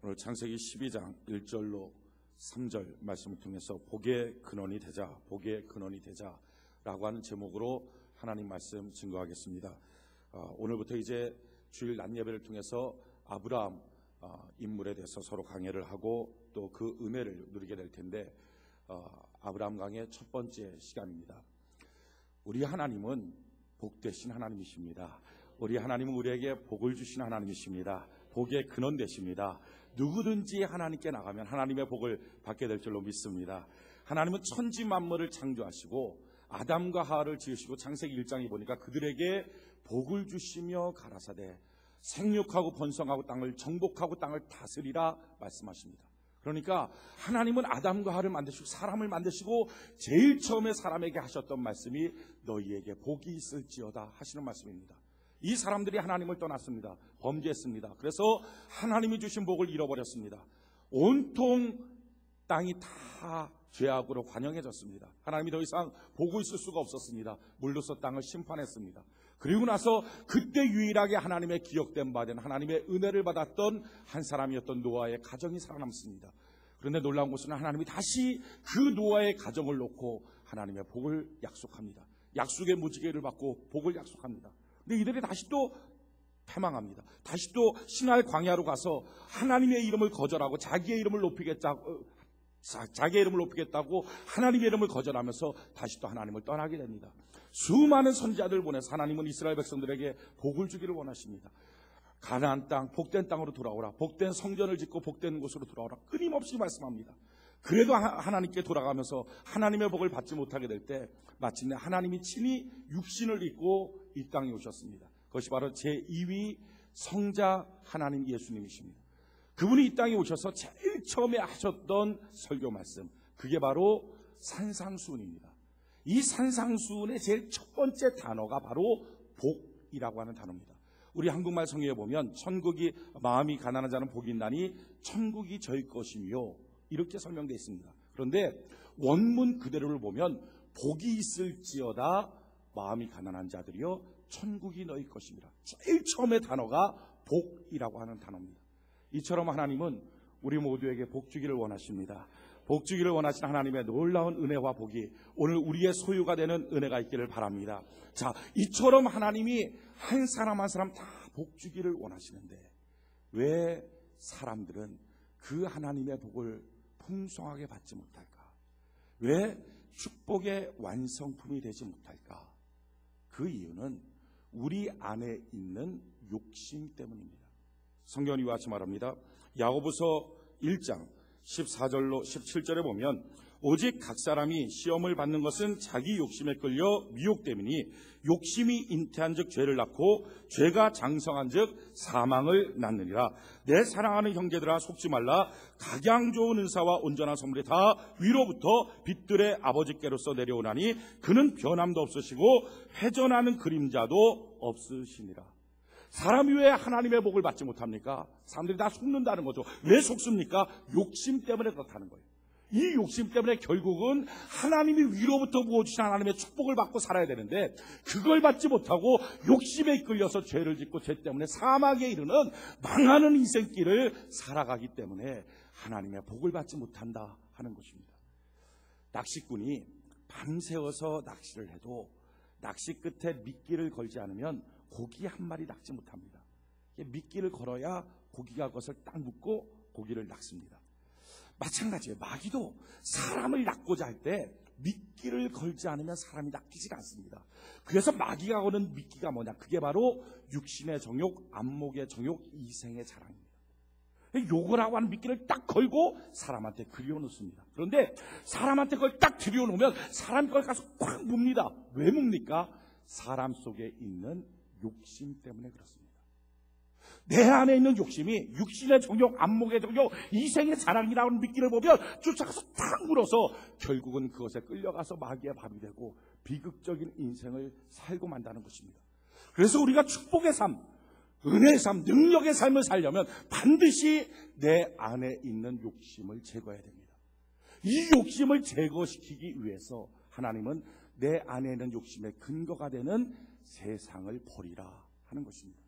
오늘 창세기 12장 1절로 3절 말씀을 통해서 복의 근원이 되자, 복의 근원이 되자 라고 하는 제목으로 하나님 말씀 증거하겠습니다. 오늘부터 이제 주일 낮 예배를 통해서 아브라함 인물에 대해서 서로 강해를 하고 또 그 은혜를 누리게 될 텐데, 아브라함 강의 첫 번째 시간입니다. 우리 하나님은 복되신 하나님이십니다. 우리 하나님은 우리에게 복을 주신 하나님이십니다. 복의 근원 되십니다. 누구든지 하나님께 나가면 하나님의 복을 받게 될 줄로 믿습니다. 하나님은 천지 만물을 창조하시고 아담과 하와를 지으시고 창세기 1장에 보니까 그들에게 복을 주시며 가라사대 생육하고 번성하고 땅을 정복하고 땅을 다스리라 말씀하십니다. 그러니까 하나님은 아담과 하와를 만드시고 사람을 만드시고 제일 처음에 사람에게 하셨던 말씀이 너희에게 복이 있을지어다 하시는 말씀입니다. 이 사람들이 하나님을 떠났습니다. 범죄했습니다. 그래서 하나님이 주신 복을 잃어버렸습니다. 온통 땅이 다 죄악으로 관영해졌습니다. 하나님이 더 이상 보고 있을 수가 없었습니다. 물로서 땅을 심판했습니다. 그리고 나서 그때 유일하게 하나님의 기억된 바 된 하나님의 은혜를 받았던 한 사람이었던 노아의 가정이 살아남습니다. 그런데 놀라운 것은 하나님이 다시 그 노아의 가정을 놓고 하나님의 복을 약속합니다. 약속의 무지개를 받고 복을 약속합니다. 근데 이들이 다시 또 패망합니다. 다시 또 신할 광야로 가서 하나님의 이름을 거절하고 자기의 이름을 높이겠다고 하나님의 이름을 거절하면서 다시 또 하나님을 떠나게 됩니다. 수많은 선지자들을 보내서 하나님은 이스라엘 백성들에게 복을 주기를 원하십니다. 가나안 땅, 복된 땅으로 돌아오라, 복된 성전을 짓고 복된 곳으로 돌아오라 끊임없이 말씀합니다. 그래도 하나님께 돌아가면서 하나님의 복을 받지 못하게 될 때 마침내 하나님이 친히 육신을 입고 이 땅에 오셨습니다. 그것이 바로 제2위 성자 하나님 예수님이십니다. 그분이 이 땅에 오셔서 제일 처음에 하셨던 설교 말씀, 그게 바로 산상수훈입니다. 이 산상수훈의 제일 첫 번째 단어가 바로 복이라고 하는 단어입니다. 우리 한국말 성경에 보면 천국이 마음이 가난한 자는 복이 있나니 천국이 저희 것이며 이렇게 설명되어 있습니다. 그런데 원문 그대로를 보면 복이 있을지어다 마음이 가난한 자들이여 천국이 너희 것입니다. 제일 처음에 단어가 복이라고 하는 단어입니다. 이처럼 하나님은 우리 모두에게 복 주기를 원하십니다. 복 주기를 원하시는 하나님의 놀라운 은혜와 복이 오늘 우리의 소유가 되는 은혜가 있기를 바랍니다. 자, 이처럼 하나님이 한 사람 한 사람 다 복 주기를 원하시는데 왜 사람들은 그 하나님의 복을 풍성하게 받지 못할까? 왜 축복의 완성품이 되지 못할까? 그 이유는 우리 안에 있는 욕심 때문입니다. 성경이 이와 같이 말합니다. 야고보서 1장 14절로 17절에 보면 오직 각 사람이 시험을 받는 것은 자기 욕심에 끌려 미혹됨이니 욕심이 잉태한 즉 죄를 낳고 죄가 장성한 즉 사망을 낳느니라. 내 사랑하는 형제들아 속지 말라. 각양 좋은 은사와 온전한 선물이 다 위로부터 빛들의 아버지께로서 내려오나니 그는 변함도 없으시고 회전하는 그림자도 없으시니라. 사람이 왜 하나님의 복을 받지 못합니까? 사람들이 다 속는다는 거죠. 왜 속습니까? 욕심 때문에 그렇다는 거예요. 이 욕심 때문에 결국은 하나님이 위로부터 부어주신 하나님의 축복을 받고 살아야 되는데 그걸 받지 못하고 욕심에 이끌려서 죄를 짓고 죄 때문에 사망에 이르는 망하는 인생길을 살아가기 때문에 하나님의 복을 받지 못한다 하는 것입니다. 낚시꾼이 밤새워서 낚시를 해도 낚시 끝에 미끼를 걸지 않으면 고기 한 마리 낚지 못합니다. 미끼를 걸어야 고기가 그것을 딱 묶고 고기를 낚습니다. 마찬가지예요. 마귀도 사람을 낚고자 할 때 미끼를 걸지 않으면 사람이 낚이지가 않습니다. 그래서 마귀가 거는 미끼가 뭐냐? 그게 바로 육신의 정욕, 안목의 정욕, 이생의 자랑입니다. 요거라고 하는 미끼를 딱 걸고 사람한테 그려놓습니다. 그런데 사람한테 그걸 딱 들여놓으면 사람이 그걸 가서 꽉 뭅니다. 왜 뭅니까? 사람 속에 있는 욕심 때문에 그렇습니다. 내 안에 있는 욕심이 육신의 정욕, 안목의 정욕, 이생의 자랑이라는 미끼를 보면 쫓아가서 탁 물어서 결국은 그것에 끌려가서 마귀의 밥이 되고 비극적인 인생을 살고 만다는 것입니다. 그래서 우리가 축복의 삶, 은혜의 삶, 능력의 삶을 살려면 반드시 내 안에 있는 욕심을 제거해야 됩니다. 이 욕심을 제거시키기 위해서 하나님은 내 안에 있는 욕심의 근거가 되는 세상을 버리라 하는 것입니다.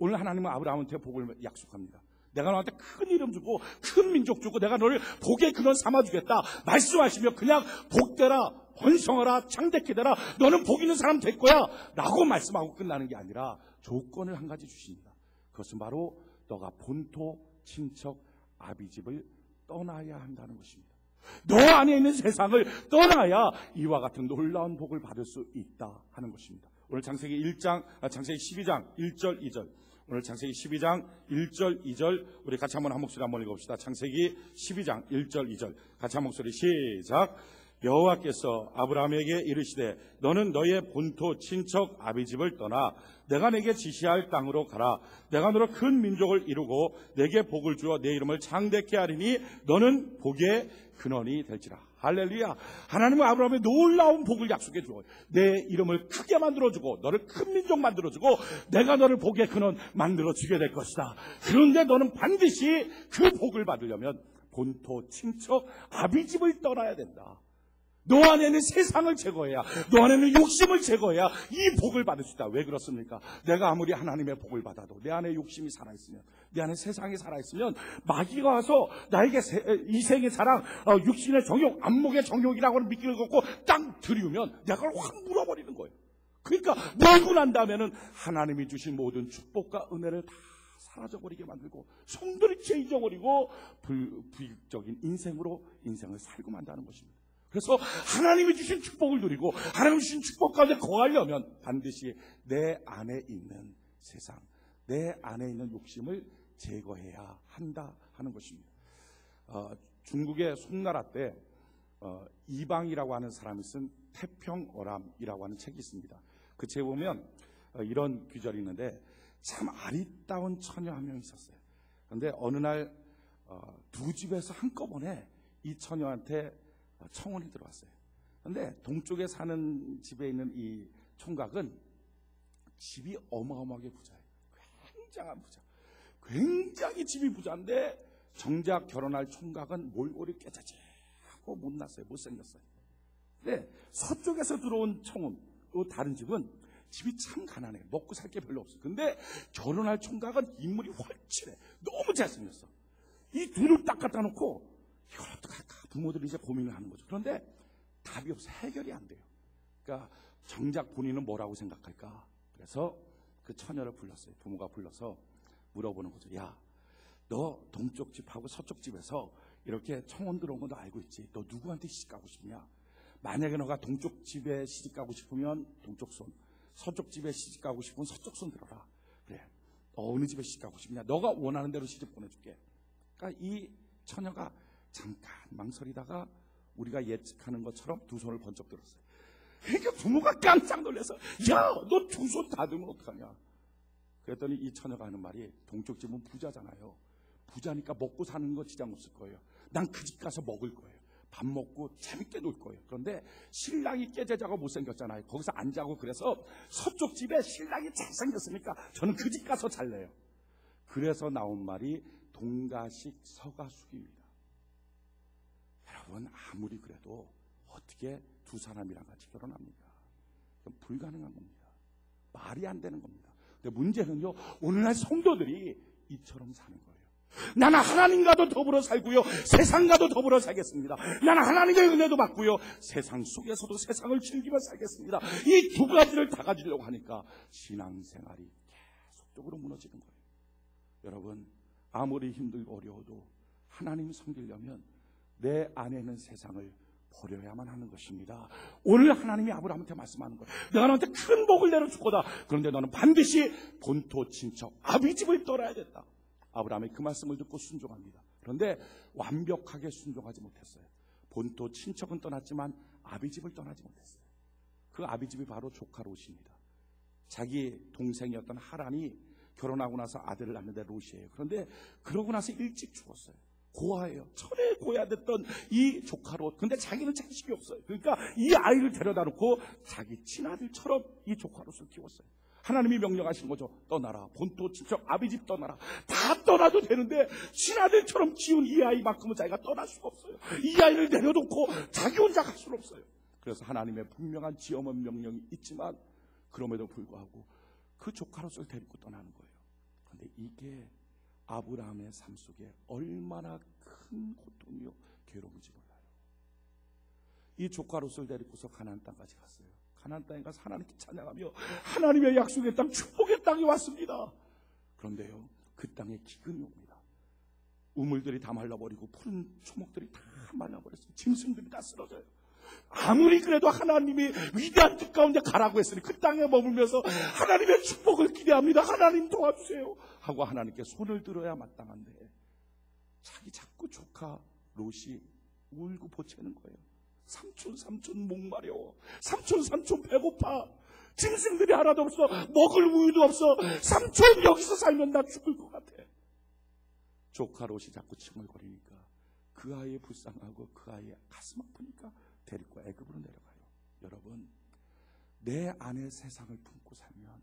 오늘 하나님은 아브라함한테 복을 약속합니다. 내가 너한테 큰 이름 주고 큰 민족 주고 내가 너를 복의 근원 삼아주겠다 말씀하시며 그냥 복되라, 번성하라, 창대케 되라, 너는 복 있는 사람 될 거야 라고 말씀하고 끝나는 게 아니라 조건을 한 가지 주십니다. 그것은 바로 너가 본토, 친척, 아비집을 떠나야 한다는 것입니다. 너 안에 있는 세상을 떠나야 이와 같은 놀라운 복을 받을 수 있다 하는 것입니다. 오늘 창세기 12장 1절 2절, 오늘 창세기 12장 1절 2절 우리 같이 한 목소리 한번 읽어봅시다. 창세기 12장 1절 2절 같이 한 목소리 시작. 여호와께서 아브라함에게 이르시되 너는 너의 본토 친척 아비집을 떠나 내가 내게 지시할 땅으로 가라. 내가 너로 큰 민족을 이루고 내게 복을 주어 내 이름을 창대케 하리니 너는 복의 근원이 될지라. 할렐루야. 하나님은 아브라함에 놀라운 복을 약속해 주고 내 이름을 크게 만들어주고 너를 큰 민족 만들어주고 내가 너를 복의 근원 만들어주게 될 것이다. 그런데 너는 반드시 그 복을 받으려면 본토 친척 아비집을 떠나야 된다. 너 안에는 세상을 제거해야, 너 안에는 욕심을 제거해야 이 복을 받을 수 있다. 왜 그렇습니까? 내가 아무리 하나님의 복을 받아도 내 안에 욕심이 살아있으면, 내 안에 세상이 살아있으면 마귀가 와서 나에게 이생의 사랑, 육신의 정욕, 안목의 정욕이라고 하는 미끼를 걷고 땅 들이우면 내가 확 물어버리는 거예요. 그러니까 물고 난 다음에는 하나님이 주신 모든 축복과 은혜를 다 사라져버리게 만들고 성도를 잊어버리고 불이익적인 인생으로 인생을 살고 만다는 것입니다. 그래서 하나님이 주신 축복을 누리고 하나님이 주신 축복 가운데 거하려면 반드시 내 안에 있는 세상, 내 안에 있는 욕심을 제거해야 한다 하는 것입니다. 중국의 송나라 때 이방이라고 하는 사람이 쓴 태평어람이라고 하는 책이 있습니다. 그 책에 보면 이런 규절이 있는데 참 아리따운 처녀 한 명 있었어요. 그런데 어느 날 두 집에서 한꺼번에 이 처녀한테 청혼이 들어왔어요. 그런데 동쪽에 사는 집에 있는 이 총각은 집이 어마어마하게 부자예요. 굉장한 부자. 굉장히 집이 부자인데 정작 결혼할 총각은 몰골이 깨자지하고 못났어요. 못생겼어요. 근데 서쪽에서 들어온 청혼, 또 다른 집은 집이 참 가난해요. 먹고 살 게 별로 없어요. 근데 결혼할 총각은 인물이 훤칠해. 너무 잘생겼어. 이 둘을 딱 갖다 놓고 이걸 어떡할까? 부모들이 이제 고민을 하는 거죠. 그런데 답이 없어. 해결이 안 돼요. 그러니까 정작 본인은 뭐라고 생각할까? 그래서 그 처녀를 불렀어요. 부모가 불러서 물어보는 거죠. 야, 너 동쪽 집하고 서쪽 집에서 이렇게 청혼 들어온 거 너 알고 있지? 너 누구한테 시집가고 싶냐? 만약에 너가 동쪽 집에 시집가고 싶으면 동쪽 손, 서쪽 집에 시집가고 싶으면 서쪽 손 들어라. 그래, 어느 집에 시집가고 싶냐? 너가 원하는 대로 시집 보내줄게. 그러니까 이 처녀가 잠깐 망설이다가 우리가 예측하는 것처럼 두 손을 번쩍 들었어요. 그러니까 부모가 깜짝 놀라서 야, 너 두 손 다 들면 어떡하냐? 그랬더니 이 처녀가 하는 말이 동쪽 집은 부자잖아요. 부자니까 먹고 사는 거 지장 없을 거예요. 난 그 집 가서 먹을 거예요. 밥 먹고 재밌게 놀 거예요. 그런데 신랑이 깨제자고 못생겼잖아요. 거기서 안 자고 그래서 서쪽 집에 신랑이 잘생겼으니까 저는 그 집 가서 잘래요. 그래서 나온 말이 동가식 서가숙입니다. 여러분 아무리 그래도 어떻게 두 사람이랑 같이 결혼합니까? 그건 불가능한 겁니다. 말이 안 되는 겁니다. 근데 문제는요, 오늘날 성도들이 이처럼 사는 거예요. 나는 하나님과도 더불어 살고요, 세상과도 더불어 살겠습니다. 나는 하나님의 은혜도 받고요, 세상 속에서도 세상을 즐기며 살겠습니다. 이 두 가지를 다 가지려고 하니까 신앙생활이 계속적으로 무너지는 거예요. 여러분 아무리 힘들고 어려워도 하나님 섬기려면 내 안에 있는 세상을 버려야만 하는 것입니다. 오늘 하나님이 아브라함한테 말씀하는 거예요. 내가 너한테 큰 복을 내려줄 거다. 그런데 너는 반드시 본토 친척 아비집을 떠나야 된다. 아브라함이 그 말씀을 듣고 순종합니다. 그런데 완벽하게 순종하지 못했어요. 본토 친척은 떠났지만 아비집을 떠나지 못했어요. 그 아비집이 바로 조카 롯입니다. 자기 동생이었던 하란이 결혼하고 나서 아들을 낳는데 롯이에요. 그런데 그러고 나서 일찍 죽었어요. 고아예요. 천에 고아됐던 이 조카 롯. 근데 자기는 자식이 없어요. 그러니까 이 아이를 데려다 놓고 자기 친아들처럼 이 조카 롯을 키웠어요. 하나님이 명령하신 거죠. 떠나라. 본토 친척 아비집 떠나라. 다 떠나도 되는데 친아들처럼 키운 이 아이만큼은 자기가 떠날 수가 없어요. 이 아이를 내려놓고 자기 혼자 갈 수는 없어요. 그래서 하나님의 분명한 지엄한 명령이 있지만 그럼에도 불구하고 그 조카 롯을 데리고 떠나는 거예요. 그런데 이게 아브라함의 삶 속에 얼마나 큰 고통이요 괴로움인지 몰라요. 이 조카 롯을 데리고서 가나안 땅까지 갔어요. 가나안 땅에 가서 하나님께 찬양하며 하나님의 약속의 땅, 축복의 땅에 왔습니다. 그런데요, 그 땅에 기근이 옵니다. 우물들이 다 말라버리고 푸른 초목들이 다 말라버렸어요. 짐승들이 다 쓰러져요. 아무리 그래도 하나님이 위대한 뜻 가운데 가라고 했으니 그 땅에 머물면서 하나님의 축복을 기대합니다. 하나님 도와주세요 하고 하나님께 손을 들어야 마땅한데 자기 자꾸 조카 롯이 울고 보채는 거예요. 삼촌 목마려워. 삼촌 배고파. 짐승들이 하나도 없어. 먹을 우유도 없어. 삼촌 여기서 살면 나 죽을 것 같아. 조카 롯이 자꾸 칭얼거리니까 그 아이의 불쌍하고 그 아이의 가슴 아프니까 데리고 애굽으로 내려가요. 여러분, 내 안에 세상을 품고 살면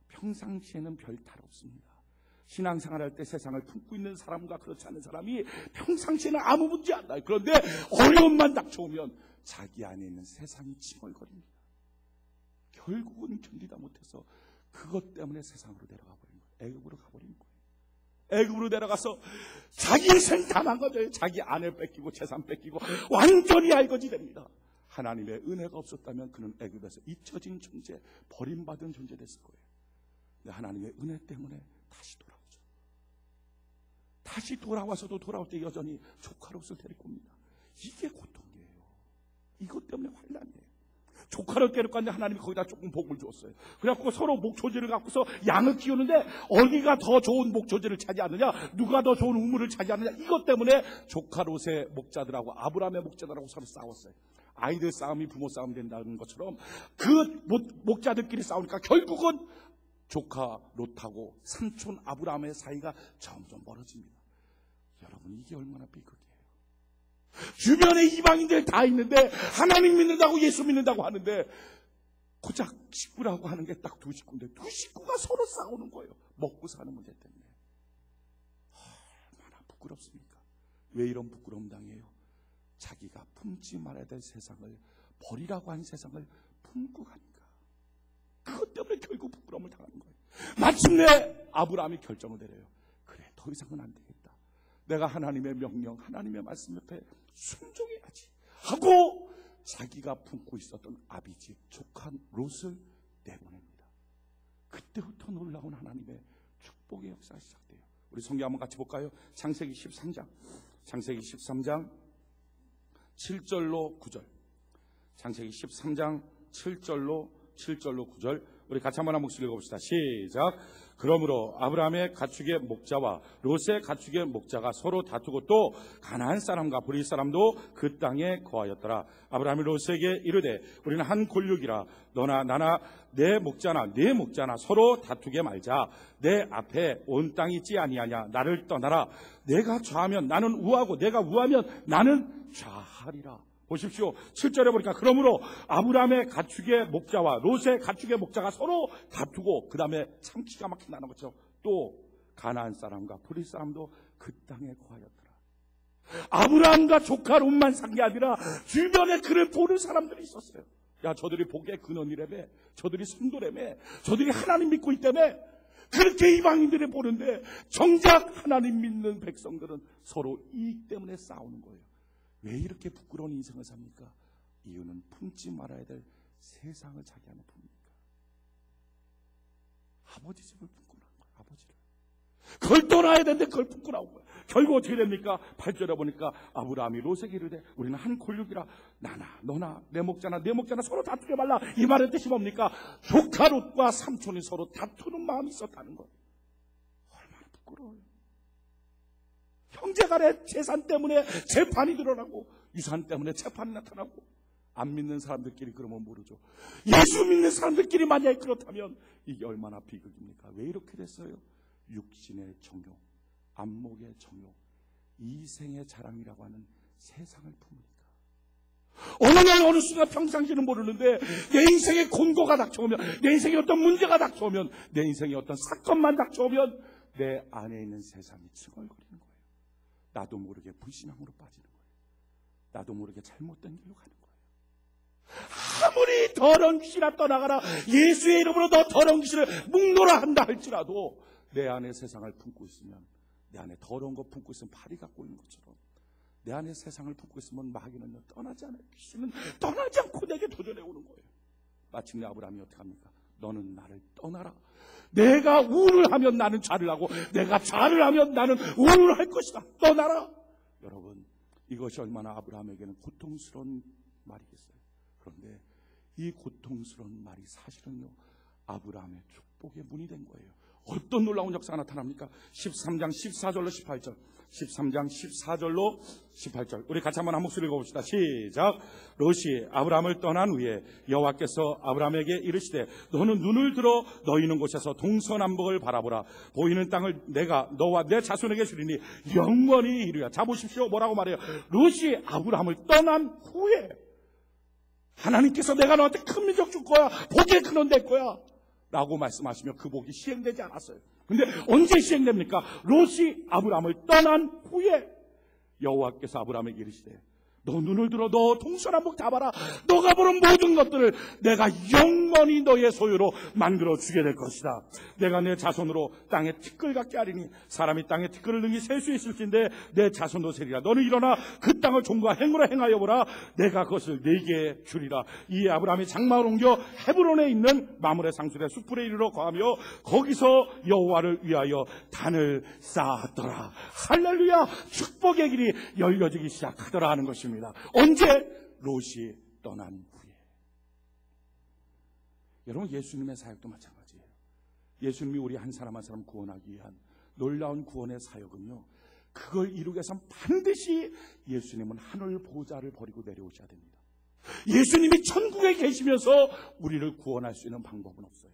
평상시에는 별 탈 없습니다. 신앙생활할 때 세상을 품고 있는 사람과 그렇지 않은 사람이 평상시에는 아무 문제 안 나요. 그런데 어려움만 닥쳐오면 자기 안에 있는 세상이 칭얼거립니다. 결국은 견디다 못해서 그것 때문에 세상으로 내려가 버린 거예요. 애굽으로 가버린 거예요. 애굽으로 내려가서 자기 인생 다 망가져요. 자기 아내 뺏기고 재산 뺏기고 완전히 알거지 됩니다. 하나님의 은혜가 없었다면 그는 애굽에서 잊혀진 존재, 버림받은 존재 됐을 거예요. 근데 하나님의 은혜 때문에 다시 돌아오죠. 다시 돌아와서도 돌아올 때 여전히 조카 롯을 데리고 옵니다. 이게 고통이에요. 이것 때문에 환난이에요. 조카를 데리고 왔는데 하나님이 거기다 조금 복을 주었어요. 그래갖고 서로 목초지를 갖고서 양을 키우는데 어디가 더 좋은 목초지를 차지하느냐, 누가 더 좋은 우물을 차지하느냐, 이것 때문에 조카 롯의 목자들하고 아브라함의 목자들하고 서로 싸웠어요. 아이들 싸움이 부모 싸움 된다는 것처럼 그 목자들끼리 싸우니까 결국은 조카 롯하고 삼촌 아브라함의 사이가 점점 멀어집니다. 여러분, 이게 얼마나 비극이에요. 주변에 이방인들 다 있는데 하나님 믿는다고 예수 믿는다고 하는데 고작 식구라고 하는 게 딱 두 식구인데 두 식구가 서로 싸우는 거예요. 먹고 사는 문제 때문에. 얼마나 부끄럽습니까? 왜 이런 부끄러움 당해요? 자기가 품지 말아야 될 세상을, 버리라고 한 세상을 품고 가니까. 그것 때문에 결국 부끄러움을 당하는 거예요. 마침내 아브라함이 결정을 내려요. 그래, 더 이상은 안 되겠다. 내가 하나님의 명령, 하나님의 말씀 옆에 순종해야지 하고 자기가 품고 있었던 아비집 조카 롯을 내보냅니다. 그때부터 놀라운 하나님의 축복의 역사가 시작돼요. 우리 성경 한번 같이 볼까요? 창세기 13장 7절로 9절. 창세기 13장 7절로 9절. 우리 같이 한번 목소리 읽어봅시다. 시작. 그러므로 아브라함의 가축의 목자와 롯의 가축의 목자가 서로 다투고 또 가나안 사람과 브릿 사람도 그 땅에 거하였더라. 아브라함이 롯에게 이르되 우리는 한 골육이라 너나 나나 내 목자나 서로 다투게 말자. 내 앞에 온 땅이 있지 아니하냐. 나를 떠나라. 내가 좌하면 나는 우하고 내가 우하면 나는 좌하리라. 보십시오. 7절에 보니까 그러므로 아브라함의 가축의 목자와 롯의 가축의 목자가 서로 다투고 그 다음에 참 기가 막히게 나는 것처럼 또 가나안 사람과 브릿 사람도 그 땅에 거하였더라. 아브라함과 조카 롯만 산 게 아니라 주변에 그를 보는 사람들이 있었어요. 야, 저들이 복의 근원이라며, 저들이 성도라며, 저들이 하나님 믿고 있다며, 그렇게 이방인들이 보는데 정작 하나님 믿는 백성들은 서로 이익 때문에 싸우는 거예요. 왜 이렇게 부끄러운 인생을 삽니까? 이유는 품지 말아야 될 세상을 자기 안에 풉니까? 아버지 집을 품고 나온 거예요. 아버지를. 그걸 떠나야 되는데 그걸 품고 나온 거예요. 결국 어떻게 됩니까? 8절에 보니까 아브라함이 롯에게 이르되 우리는 한 골육이라 나나 너나 내 목자나 서로 다투게 말라. 이 말의 뜻이 뭡니까? 조카 롯과 삼촌이 서로 다투는 마음이 있었다는 거예요. 얼마나 부끄러워요. 형제간의 재산 때문에 재판이 드러나고 유산 때문에 재판이 나타나고 안 믿는 사람들끼리 그러면 모르죠. 예수 믿는 사람들끼리 만약에 그렇다면 이게 얼마나 비극입니까? 왜 이렇게 됐어요? 육신의 정욕, 안목의 정욕, 이생의 자랑이라고 하는 세상을 품으니까. 어느 날 어느 순간 평상시는 모르는데 내 인생에 곤고가 닥쳐오면, 내 인생에 어떤 문제가 닥쳐오면, 내 인생에 어떤 사건만 닥쳐오면 내 안에 있는 세상이 칭얼거리는 거예요. 나도 모르게 불신앙으로 빠지는 거예요. 나도 모르게 잘못된 길로 가는 거예요. 아무리 더러운 귀신아 떠나가라, 예수의 이름으로 너 더러운 귀신을 묵노라 한다 할지라도 내 안에 세상을 품고 있으면, 내 안에 더러운 거 품고 있으면 파리가 꼬이는 것처럼 내 안에 세상을 품고 있으면 마귀는요 떠나지 않아요. 귀신은 떠나지 않고 내게 도전해 오는 거예요. 마침내 아브라함이 어떻게 합니까? 너는 나를 떠나라. 내가 우를 하면 나는 좌를 하고 내가 좌를 하면 나는 우를 할 것이다. 떠나라. 여러분, 이것이 얼마나 아브라함에게는 고통스러운 말이겠어요. 그런데 이 고통스러운 말이 사실은요 아브라함의 축복의 문이 된 거예요. 어떤 놀라운 역사가 나타납니까? 13장 14절로 18절 13장 14절로 18절 우리 같이 한번 한 목소리 읽어봅시다. 시작. 롯이 아브라함을 떠난 후에 여호와께서 아브라함에게 이르시되 너는 눈을 들어 너 있는 곳에서 동서남북을 바라보라. 보이는 땅을 내가 너와 내 자손에게 주리니 영원히 이루야. 자 보십시오. 뭐라고 말해요? 롯이 아브라함을 떠난 후에 하나님께서 내가 너한테 큰 민족 줄 거야. 복의 근원 될 거야 라고 말씀하시며 그 복이 시행되지 않았어요. 근데 언제 시행됩니까? 롯이 아브라함을 떠난 후에 여호와께서 아브라함에게 이르시되 너 눈을 들어 너 동서남북 다 봐라. 너가 보는 모든 것들을 내가 영원히 너의 소유로 만들어 주게 될 것이다. 내가 내 자손으로 땅에 티끌 같게 하리니 사람이 땅에 티끌을 능히 셀 수 있을진데 내 자손도 세리라. 너는 일어나 그 땅을 종과 행으로 행하여 보라. 내가 그것을 네게 주리라. 이에 아브라함이 장막을 옮겨 헤브론에 있는 마므레 상술의 숲풀에 이르러 거하며 거기서 여호와를 위하여 단을 쌓았더라. 할렐루야. 축복의 길이 열려지기 시작하더라 하는 것입니다. 언제? 롯이 떠난 후에. 여러분, 예수님의 사역도 마찬가지예요. 예수님이 우리 한 사람 한 사람 구원하기 위한 놀라운 구원의 사역은요, 그걸 이루기 위해서는 반드시 예수님은 하늘 보좌를 버리고 내려오셔야 됩니다. 예수님이 천국에 계시면서 우리를 구원할 수 있는 방법은 없어요.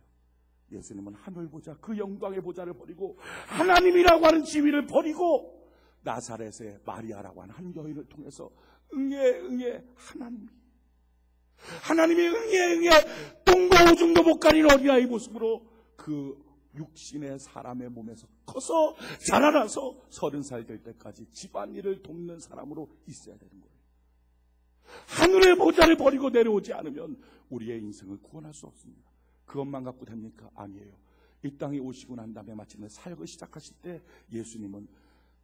예수님은 하늘 보좌, 그 영광의 보좌를 버리고 하나님이라고 하는 지위를 버리고 나사렛의 마리아라고 하는 한 여인을 통해서 응애 하나님이 응애 똥과 오줌도 못 가린 어린아이 모습으로 그 육신의 사람의 몸에서 커서 자라나서 30살 될 때까지 집안일을 돕는 사람으로 있어야 되는 거예요. 하늘의 보좌를 버리고 내려오지 않으면 우리의 인생을 구원할 수 없습니다. 그것만 갖고 됩니까? 아니에요. 이 땅에 오시고 난 다음에 마침내 사역을 시작하실 때 예수님은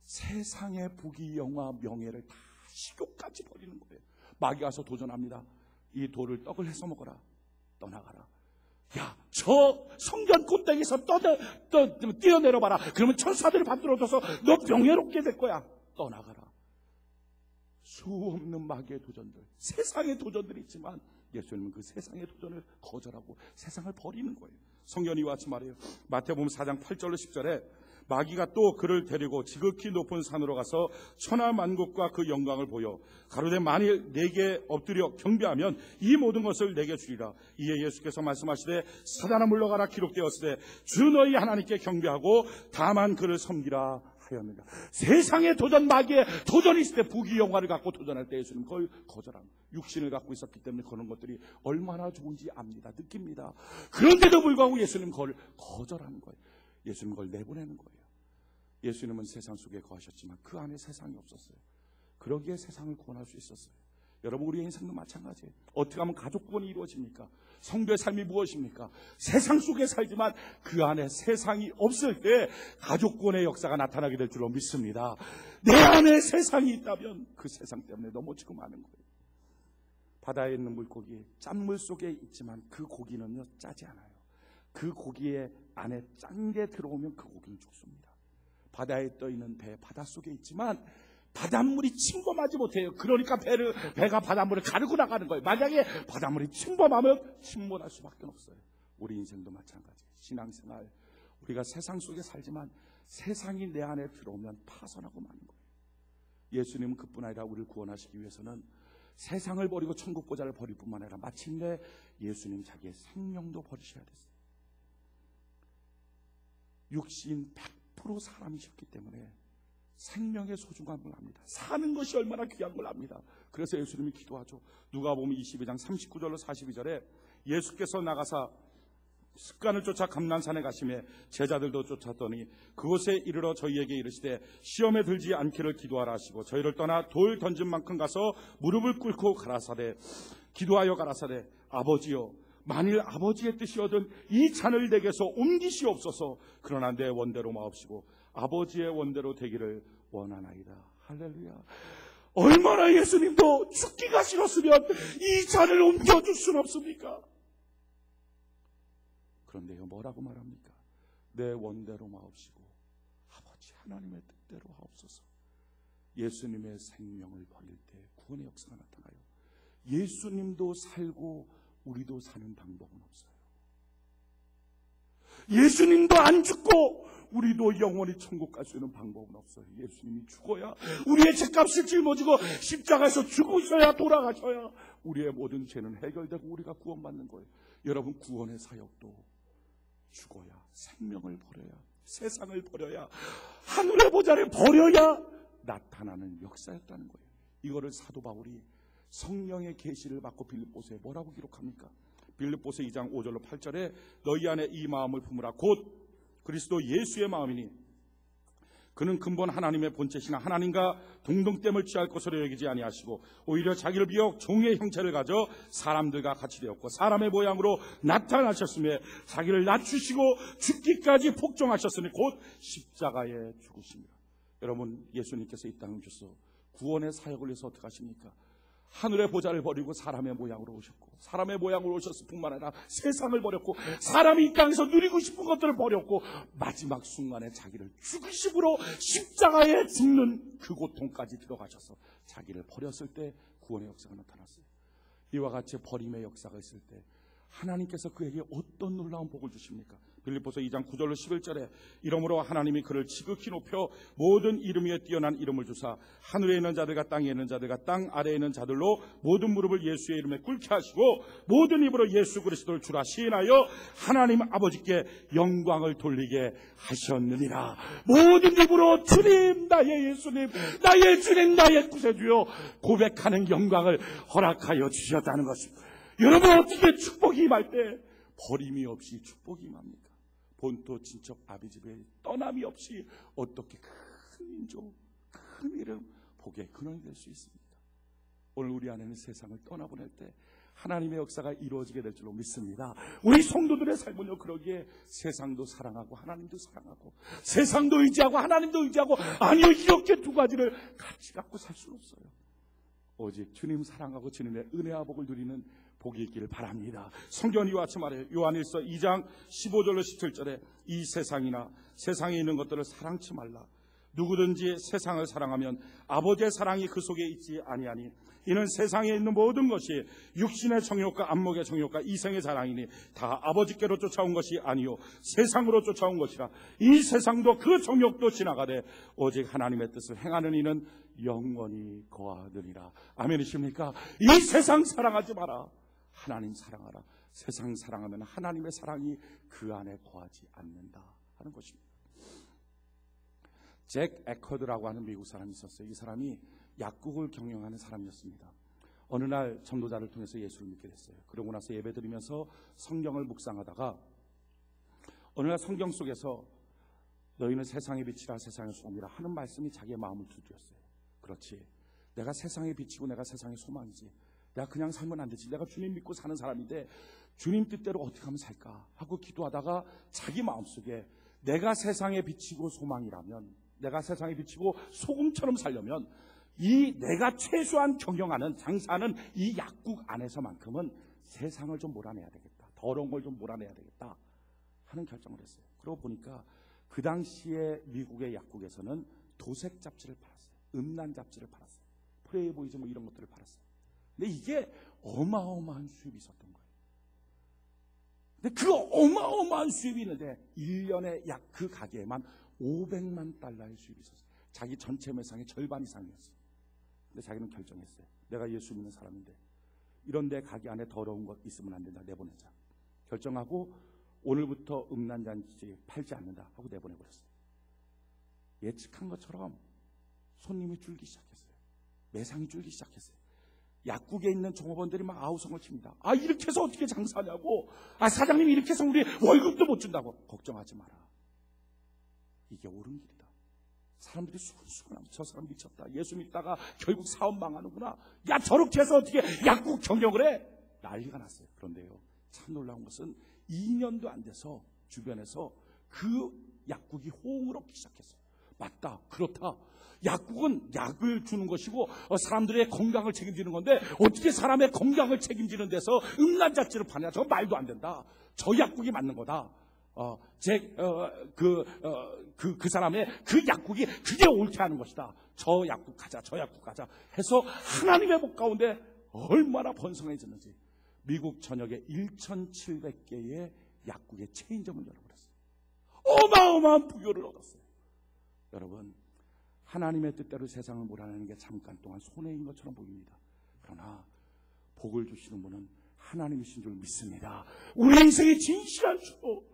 세상의 부귀 영화 명예를 다 식욕까지 버리는 거예요. 마귀가 와서 도전합니다. 이 돌을 떡을 해서 먹어라. 떠나가라. 야, 저 성전 꼭대기에서 뛰어내려봐라. 그러면 천사들을 받들어줘서 너 명예롭게 될 거야. 떠나가라. 수없는 마귀의 도전들, 세상의 도전들이 있지만 예수님은 그 세상의 도전을 거절하고 세상을 버리는 거예요. 성경이 이와 같이 말해요. 마태복음 4장 8절로 10절에 마귀가 또 그를 데리고 지극히 높은 산으로 가서 천하만국과 그 영광을 보여 가로되 만일 내게 엎드려 경배하면 이 모든 것을 내게 주리라. 이에 예수께서 말씀하시되 사단아 물러가라. 기록되었으되 주 너희 하나님께 경배하고 다만 그를 섬기라 하였느니라. 세상의 도전, 마귀의 도전이 있을 때 부귀 영화를 갖고 도전할 때 예수님은 그걸 거절합니다. 육신을 갖고 있었기 때문에 그런 것들이 얼마나 좋은지 압니다. 느낍니다. 그런데도 불구하고 예수님은 그걸 거절하는 거예요. 예수님은 그걸 내보내는 거예요. 예수님은 세상 속에 거하셨지만 그 안에 세상이 없었어요. 그러기에 세상을 구원할 수 있었어요. 여러분, 우리의 인생도 마찬가지예요. 어떻게 하면 가족 구원이 이루어집니까? 성도의 삶이 무엇입니까? 세상 속에 살지만 그 안에 세상이 없을 때 가족 구원의 역사가 나타나게 될 줄로 믿습니다. 내 안에 세상이 있다면 그 세상 때문에 넘어지고 마는 거예요. 바다에 있는 물고기, 짠물 속에 있지만 그 고기는요 짜지 않아요. 그 고기의 안에 짠 게 들어오면 그 고기는 죽습니다. 바다에 떠 있는 배, 바닷속에 있지만 바닷물이 침범하지 못해요. 그러니까 배가 바닷물을 가르고 나가는 거예요. 만약에 바닷물이 침범하면 침몰할 수밖에 없어요. 우리 인생도 마찬가지예요. 신앙생활, 우리가 세상 속에 살지만 세상이 내 안에 들어오면 파선하고 마는 거예요. 예수님은 그뿐 아니라 우리를 구원하시기 위해서는 세상을 버리고 천국 보좌를 버릴 뿐만 아니라 마침내 예수님 자기의 생명도 버리셔야 됐어요. 육신 100% 사람이셨기 때문에 생명의 소중함을 압니다. 사는 것이 얼마나 귀한 걸 압니다. 그래서 예수님이 기도하죠. 누가복음 22장 39절로 42절에 예수께서 나가사 습관을 쫓아 감난산에 가시매 제자들도 쫓았더니 그곳에 이르러 저희에게 이르시되 시험에 들지 않기를 기도하라 하시고 저희를 떠나 돌 던진 만큼 가서 무릎을 꿇고 기도하여 가라사대 아버지여 만일 아버지의 뜻이거든 이 잔을 내게서 옮기시옵소서. 그러나 내 원대로 마옵시고 아버지의 원대로 되기를 원하나이다. 할렐루야. 얼마나 예수님도 죽기가 싫었으면 이 잔을 옮겨줄 수는 없습니까? 그런데요, 뭐라고 말합니까? 내 원대로 마옵시고 아버지 하나님의 뜻대로 하옵소서. 예수님의 생명을 버릴 때 구원의 역사가 나타나요. 예수님도 살고 우리도 사는 방법은 없어요. 예수님도 안 죽고 우리도 영원히 천국 갈 수 있는 방법은 없어요. 예수님이 죽어야 우리의 죄값을 짊어지고 십자가에서 죽으셔야 돌아가셔야 우리의 모든 죄는 해결되고 우리가 구원받는 거예요. 여러분, 구원의 사역도 죽어야, 생명을 버려야, 세상을 버려야, 하늘의 보좌를 버려야 나타나는 역사였다는 거예요. 이거를 사도 바울이 성령의 계시를 받고 빌립보서에 뭐라고 기록합니까? 빌립보서 2장 5절로 8절에 너희 안에 이 마음을 품으라 곧 그리스도 예수의 마음이니 그는 근본 하나님의 본체시나 하나님과 동등됨을 취할 것으로 여기지 아니하시고 오히려 자기를 비워 종의 형체를 가져 사람들과 같이 되었고 사람의 모양으로 나타나셨으며 자기를 낮추시고 죽기까지 복종하셨으니 곧 십자가에 죽으십니다. 여러분, 예수님께서 이 땅에 오셔서 구원의 사역을 위해서 어떻게 하십니까? 하늘의 보좌를 버리고 사람의 모양으로 오셨고 사람의 모양으로 오셨을 뿐만 아니라 세상을 버렸고 사람이 이 땅에서 누리고 싶은 것들을 버렸고 마지막 순간에 자기를 죽으심으로 십자가에 죽는 그 고통까지 들어가셔서 자기를 버렸을 때 구원의 역사가 나타났어요. 이와 같이 버림의 역사가 있을 때 하나님께서 그에게 어떤 놀라운 복을 주십니까? 빌립보서 2장 9절로 11절에 이러므로 하나님이 그를 지극히 높여 모든 이름 위에 뛰어난 이름을 주사 하늘에 있는 자들과 땅에 있는 자들과 땅 아래에 있는 자들로 모든 무릎을 예수의 이름에 꿇게 하시고 모든 입으로 예수 그리스도를 주라 시인하여 하나님 아버지께 영광을 돌리게 하셨느니라. 모든 입으로 주님, 나의 예수님, 나의 주님, 나의 구세주여 고백하는 영광을 허락하여 주셨다는 것입니다. 여러분, 어떻게 축복이 임할 때 버림이 없이 축복이 임합니까? 본토 친척 아비집에 떠남이 없이 어떻게 큰 민족, 큰 이름, 복의 근원이 될 수 있습니까? 오늘 우리 안에는 세상을 떠나보낼 때 하나님의 역사가 이루어지게 될 줄로 믿습니다. 우리 성도들의 삶은요, 그러기에 세상도 사랑하고 하나님도 사랑하고 세상도 의지하고 하나님도 의지하고 아니요, 이렇게 두 가지를 같이 갖고 살 수는 없어요. 오직 주님 사랑하고 주님의 은혜와 복을 누리는 복이 있기를 바랍니다. 성경은 이와 같이 말해요. 요한일서 2장 15절로 17절에 이 세상이나 세상에 있는 것들을 사랑치 말라. 누구든지 세상을 사랑하면 아버지의 사랑이 그 속에 있지 아니하니 이는 세상에 있는 모든 것이 육신의 정욕과 안목의 정욕과 이생의 사랑이니 다 아버지께로 쫓아온 것이 아니요 세상으로 쫓아온 것이라. 이 세상도 그 정욕도 지나가되 오직 하나님의 뜻을 행하는 이는 영원히 거하느니라. 아멘이십니까? 이 세상 사랑하지 마라. 하나님 사랑하라. 세상 사랑하면 하나님의 사랑이 그 안에 거하지 않는다 하는 것입니다. 잭 에커드라고 하는 미국 사람이 있었어요. 이 사람이 약국을 경영하는 사람이었습니다. 어느 날 전도자를 통해서 예수를 믿게 됐어요. 그러고 나서 예배드리면서 성경을 묵상하다가 어느 날 성경 속에서 너희는 세상의 빛이라 세상의 소금이라 하는 말씀이 자기의 마음을 두드렸어요. 그렇지, 내가 세상에 비치고 내가 세상의 소망이지, 내가 그냥 살면 안 되지, 내가 주님 믿고 사는 사람인데 주님 뜻대로 어떻게 하면 살까 하고 기도하다가 자기 마음속에 내가 세상에 비치고 소망이라면, 내가 세상에 비치고 소금처럼 살려면 이 내가 최소한 경영하는 장사하는 이 약국 안에서만큼은 세상을 좀 몰아내야 되겠다, 더러운 걸 좀 몰아내야 되겠다 하는 결정을 했어요. 그러고 보니까 그 당시에 미국의 약국에서는 도색 잡지를 팔았어요. 음란 잡지를 팔았어요. 프레이보이즈 뭐 이런 것들을 팔았어요. 근데 이게 어마어마한 수입이 있었던 거예요. 근데 그 어마어마한 수입이 있는데 1년에 약 그 가게에만 $500만 수입이 있었어요. 자기 전체 매상의 절반 이상이었어요. 근데 자기는 결정했어요. 내가 예수 믿는 사람인데 이런 내 가게 안에 더러운 것 있으면 안 된다, 내보내자. 결정하고 오늘부터 음란잔치 팔지 않는다 하고 내보내버렸어요. 예측한 것처럼 손님이 줄기 시작했어요. 매상이 줄기 시작했어요. 약국에 있는 종업원들이 막 아우성을 칩니다. 아, 이렇게 해서 어떻게 장사하냐고. 아, 사장님이 이렇게 해서 우리 월급도 못 준다고. 걱정하지 마라. 이게 옳은 길이다. 사람들이 수근수근하면 저 사람 미쳤다, 예수 믿다가 결국 사업 망하는구나, 야 저렇게 해서 어떻게 약국 경영을 해, 난리가 났어요. 그런데요, 참 놀라운 것은 2년도 안 돼서 주변에서 그 약국이 호응을 얻기 시작했어요. 맞다, 그렇다. 약국은 약을 주는 것이고 사람들의 건강을 책임지는 건데 어떻게 사람의 건강을 책임지는 데서 음란자치를 파냐? 저거 말도 안 된다. 저 약국이 맞는 거다. 그 사람의 그 약국이 그게 옳게 하는 것이다. 저 약국 가자, 저 약국 가자 해서 하나님의 복 가운데 얼마나 번성해졌는지 미국 전역에 1,700개의 약국의 체인점을 열어버렸어요. 어마어마한 부여를 얻었어요. 여러분, 하나님의 뜻대로 세상을 몰아내는 게 잠깐 동안 손해인 것처럼 보입니다. 그러나 복을 주시는 분은 하나님이신 줄 믿습니다. 우리 인생의 진실한 축복,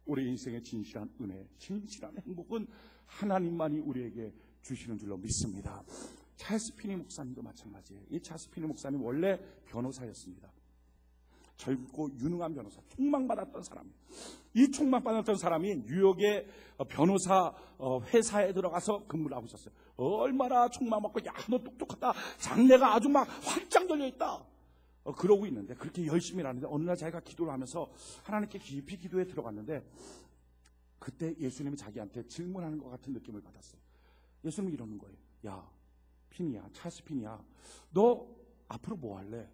우리 인생의 진실한 은혜, 진실한 행복은 하나님만이 우리에게 주시는 줄로 믿습니다. 찰스 피니 목사님도 마찬가지예요. 이 찰스 피니 목사님 원래 변호사였습니다. 젊고 유능한 변호사, 총망받았던 사람. 이 총망받았던 사람이 뉴욕의 변호사 회사에 들어가서 근무를 하고 있었어요. 얼마나 총망받고, 야, 너 똑똑하다, 장래가 아주 막 활짝 열려있다, 그러고 있는데, 그렇게 열심히 하는데 어느 날 자기가 기도를 하면서 하나님께 깊이 기도에 들어갔는데 그때 예수님이 자기한테 질문하는 것 같은 느낌을 받았어요. 예수님이 이러는 거예요. 야, 피니야, 찰스 피니야, 너 앞으로 뭐 할래?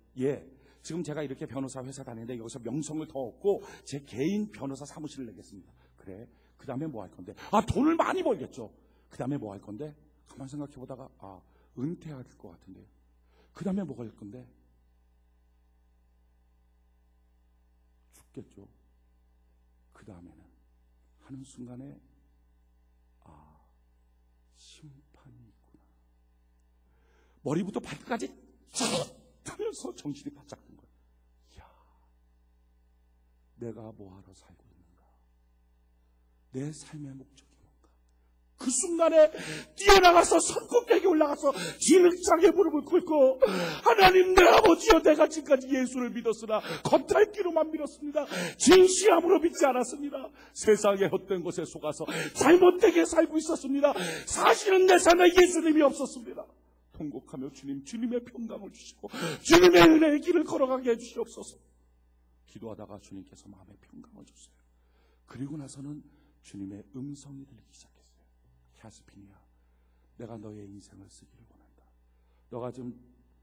지금 제가 이렇게 변호사 회사 다니는데 여기서 명성을 더 얻고 제 개인 변호사 사무실을 내겠습니다. 그래, 그 다음에 뭐 할 건데? 돈을 많이 벌겠죠. 그 다음에 뭐 할 건데? 가만 생각해 보다가 은퇴할 것 같은데요. 그 다음에 뭐 할 건데? 죽겠죠. 그 다음에는 하는 순간에 심판이 있구나. 머리부터 발끝까지 하면서 정신이 바짝 든 거예요. 이야, 내가 뭐하러 살고 있는가? 내 삶의 목적이 뭔가? 그 순간에 뛰어나가서 산꼭대기에 올라가서 진흙장에 무릎을 꿇고, 하나님, 내 아버지여, 내가 지금까지 예수를 믿었으나 겉핥기로만 믿었습니다. 진실함으로 믿지 않았습니다. 세상의 헛된 것에 속아서 잘못되게 살고 있었습니다. 사실은 내 삶에 예수님이 없었습니다. 통곡하며 주님의 평강을 주시고 주님의 은혜의 길을 걸어가게 해주시옵소서. 기도하다가 주님께서 마음의 평강을 줬어요. 그리고 나서는 주님의 음성이 들리기 시작했어요. 찰스피니야, 내가 너의 인생을 쓰기를 원한다. 너가 지금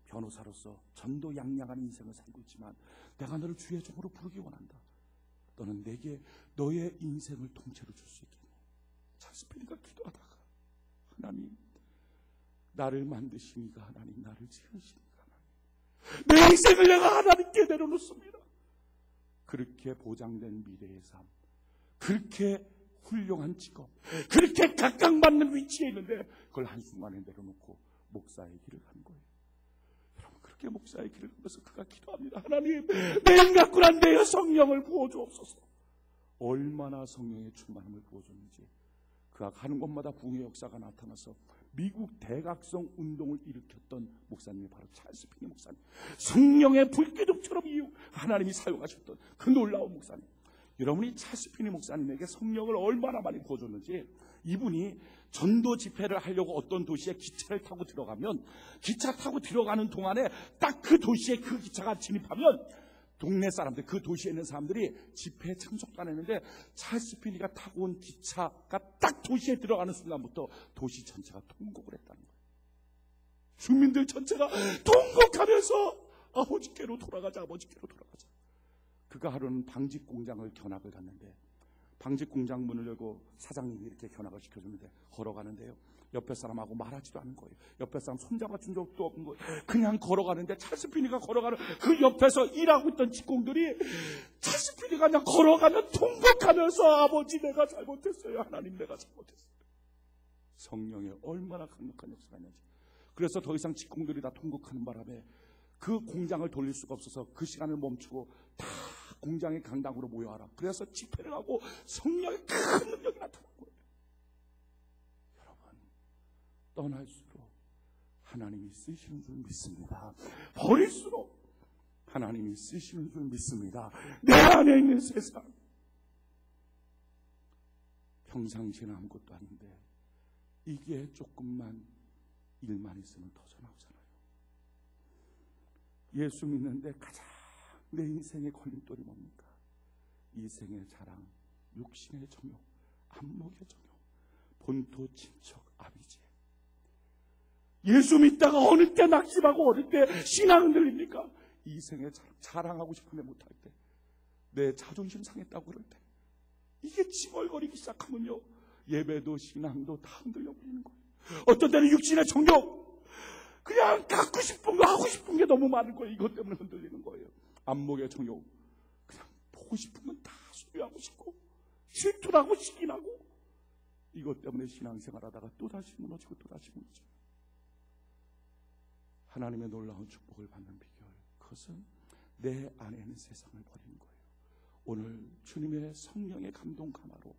변호사로서 전도양양한 인생을 살고 있지만 내가 너를 주의 종으로 부르기 원한다. 너는 내게 너의 인생을 통째로 줄 수 있겠니? 찰스피니가 기도하다가, 하나님, 나를 만드시니까 하나님, 나를 지으시니까 하나님, 내 인생을 내가 하나님께 내려놓습니다. 그렇게 보장된 미래의 삶, 그렇게 훌륭한 직업, 그렇게 각광받는 위치에 있는데 그걸 한순간에 내려놓고 목사의 길을 간 거예요. 여러분, 그렇게 목사의 길을 가면서 그가 기도합니다. 하나님, 내 인간꾸란 내 성령을 부어주옵소서. 얼마나 성령의 충만함을 부어줬는지 그가 가는 곳마다 부흥의 역사가 나타나서 미국 대각성 운동을 일으켰던 목사님이 바로 찰스 피니 목사님. 성령의 불기둥처럼 하나님이 사용하셨던 그 놀라운 목사님. 여러분이 찰스 피니 목사님에게 성령을 얼마나 많이 부어줬는지, 이분이 전도 집회를 하려고 어떤 도시에 기차를 타고 들어가면, 기차 타고 들어가는 동안에 딱 그 도시에 그 기차가 진입하면 동네 사람들, 그 도시에 있는 사람들이 집회에 참석도 안 했는데 찰스 피니가 타고 온 기차가 딱 도시에 들어가는 순간부터 도시 전체가 통곡을 했다는 거예요. 주민들 전체가 통곡하면서 아버지께로 돌아가자, 아버지께로 돌아가자. 그가 하루는 방직 공장을 견학을 갔는데, 방직 공장 문을 열고 사장님이 이렇게 견학을 시켜주는데 걸어가는데요, 옆에 사람하고 말하지도 않은 거예요. 옆에 사람 손잡아 준 적도 없는 거예요. 그냥 걸어가는데 찰스 피니가 걸어가는 그 옆에서 일하고 있던 직공들이 찰스 피니가 그냥 걸어가면 통곡하면서, 아버지, 내가 잘못했어요. 하나님, 내가 잘못했어요. 성령의 얼마나 강력한 역사가 있는지. 그래서 더 이상 직공들이 다 통곡하는 바람에 그 공장을 돌릴 수가 없어서 그 시간을 멈추고 다 공장의 강당으로 모여와라. 그래서 집회를 하고 성령의 큰 능력이 나타난 거예요. 여러분, 떠날수록 하나님이 쓰시는 줄 믿습니다. 버릴수록 하나님이 쓰시는 줄 믿습니다. 내 안에 있는 세상, 평상시에는 아무것도 아닌데 이게 조금만 일만 있으면 터져나오잖아요. 예수 믿는데 가장 내 인생의 걸림돌이 뭡니까? 이생의 자랑, 육신의 정욕, 안목의 정욕, 본토 친척 아비지. 예수 믿다가 어느 때 낙심하고 어느 때 신앙 흔들립니까? 이생의 자랑하고 싶은데 못할 때, 내 자존심 상했다고 그럴 때, 이게 칭얼거리기 시작하면요, 예배도 신앙도 다 흔들려 버리는 거예요. 어떤 때는 육신의 정욕, 그냥 갖고 싶은 거 하고 싶은 게 너무 많은 거예요. 이것 때문에 흔들리는 거예요. 안목의 정욕, 그냥 보고 싶은 건 다 소유하고 싶고 질투나고 시기나고, 이것 때문에 신앙생활하다가 또다시 무너지고 또다시 무너져요. 하나님의 놀라운 축복을 받는 비결, 그것은 내 안에 있는 세상을 버리는 거예요. 오늘 주님의 성령의 감동 하나로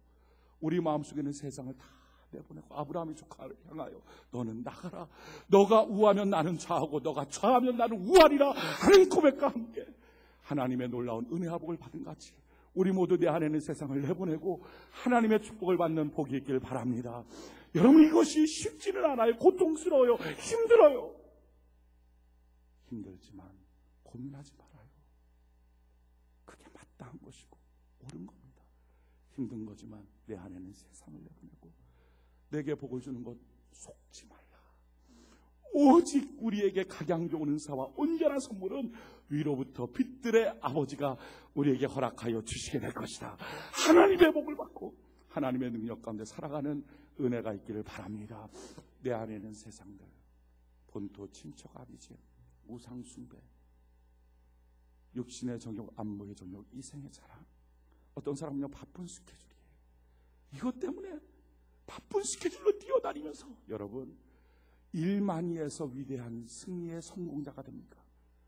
우리 마음속에 있는 세상을 다 내보내고 아브라함의 조카를 향하여 너는 나가라, 너가 우하면 나는 좌하고 너가 좌하면 나는 우하리라 하는 고백과 함께 하나님의 놀라운 은혜와 복을 받은 같이 우리 모두 내 안에 있는 세상을 내보내고 하나님의 축복을 받는 복이 있길 바랍니다. 여러분, 이것이 쉽지는 않아요. 고통스러워요. 힘들어요. 힘들지만 고민하지 말아요. 그게 마땅한 것이고 옳은 겁니다. 힘든 거지만 내 안에는 세상을 내보내고 내게 복을 주는 것 속지 말라. 오직 우리에게 가장 좋은 은사와 온전한 선물은 위로부터 빛들의 아버지가 우리에게 허락하여 주시게 될 것이다. 하나님의 복을 받고 하나님의 능력 가운데 살아가는 은혜가 있기를 바랍니다. 내 안에 있는 세상들, 본토 친척 아비지, 우상 숭배, 육신의 정욕, 안목의 정욕, 이생의 자랑. 어떤 사람은요, 바쁜 스케줄이에요. 이것 때문에 바쁜 스케줄로 뛰어다니면서, 여러분, 일만이 해서 위대한 승리의 성공자가 됩니까?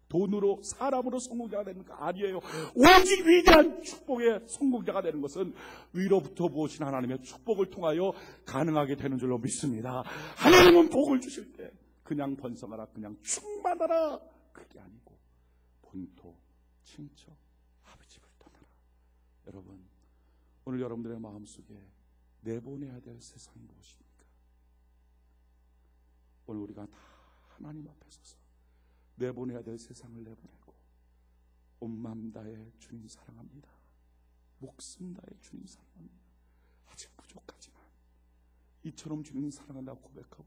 돈으로, 사람으로 성공자가 됩니까? 아니에요. 오직 위대한 축복의 성공자가 되는 것은 위로부터 무엇인 하나님의 축복을 통하여 가능하게 되는 줄로 믿습니다. 하나님은 복을 주실 때 그냥 번성하라, 그냥 충만하라, 그게 아니고 본토, 친척, 아버지를 떠나라. 여러분, 오늘 여러분들의 마음속에 내보내야 될 세상이 무엇입니까? 오늘 우리가 다 하나님 앞에 서서 내보내야 될 세상을 내보내고 온 마음 다해 주님 사랑합니다, 목숨 다해 주님 사랑합니다, 아직 부족하지만 이처럼 주님 사랑한다고 고백하고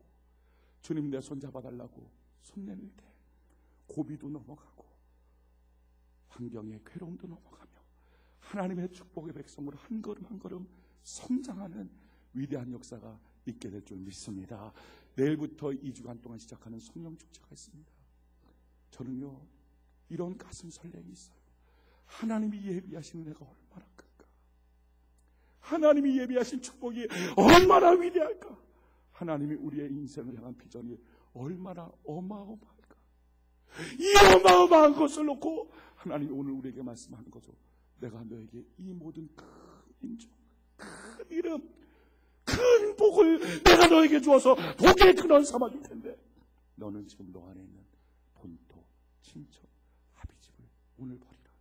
주님 내 손 잡아달라고 손 내밀 때 고비도 넘어가고 환경의 괴로움도 넘어가며 하나님의 축복의 백성으로 한 걸음 한 걸음 성장하는 위대한 역사가 있게 될 줄 믿습니다. 내일부터 2주간 동안 시작하는 성령 축제가 있습니다. 저는요, 이런 가슴 설렘이 있어요. 하나님이 예비하신 은혜가 얼마나 큰가, 하나님이 예비하신 축복이 얼마나 위대할까, 하나님이 우리의 인생을 향한 비전이 얼마나 어마어마할까. 이 어마어마한 것을 놓고 하나님이 오늘 우리에게 말씀하는 거죠. 내가 너에게 이 모든 큰 인종, 큰 이름, 큰 복을 내가 너에게 주어서 복의 근원 삼아줄 텐데 너는 지금 너 안에 있는 본토, 친척, 아비집을 오늘 버리라.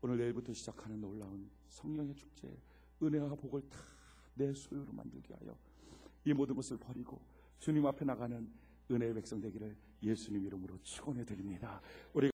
오늘 내일부터 시작하는 놀라운 성령의 축제, 은혜와 복을 다 내 소유로 만들게 하여 이 모든 것을 버리고 주님 앞에 나가는 은혜의 백성 되기를 예수님 이름으로 축원해 드립니다. 우리